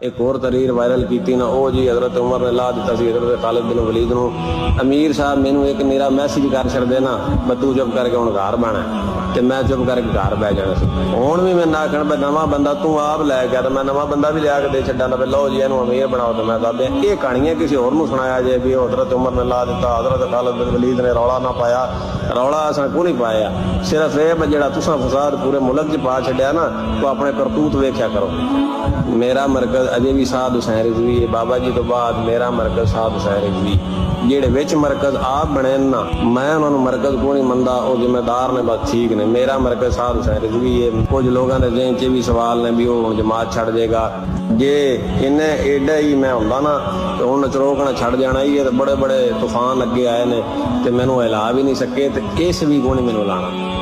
एक होर तरीर वायरल की ना, वो जी हजरत उमर ने ला दिता सी हजरत खालिद बिन वलीद नूं। अमीर साहब मैनू एक मेरा मैसेज कर छड़दे ना, मैं तू चुप करके हुण घर बहना, ते मैं चुप करके घर बह जाना सी। हुण भी मैं आखण भाई नवां बंदा तू आप लै गया, तो मैं नवां बंदा भी लिया के दे छड्डां ना, लो जी इहनूं अमीर बनाओ। तो मैं दस दियां ये कहानियां किसी होर नूं सुणाया जे भी हजरत उमर ने ला दिता, हजरत खालिद बिन वलीद ने रौला ना पाया। रौला असां को नहीं पाया, सिर्फ ये जिहड़ा तुसां फसाद पूरे मुल्क च पा छड्डिया ना, तो अपने करतूत वेख्या करो। मेरा मरकज अजे भी साध हुसैन रिजवी है, बाबा जी तो बाद मेरा मरकज साध हुसैन रिजवी। जेड़े विच मरकज आप बने ना, मैं उन्होंने मरकज को नहीं मनता, वो जिम्मेदार ने बस ठीक ने। मेरा मरकज साध हुसैन रिजवी है। कुछ लोगों के जहन च भी सवाल ने भी वो जमात छड़ देगा, जे इन्हें एडा ही मैं होंदा ना तो उन्हें चरोक ने छड़ जाना ही है। तो बड़े बड़े तूफान अगे आए ने, तो मैनू हिला भी नहीं सके, तो इस भी को नहीं मैनू लाना।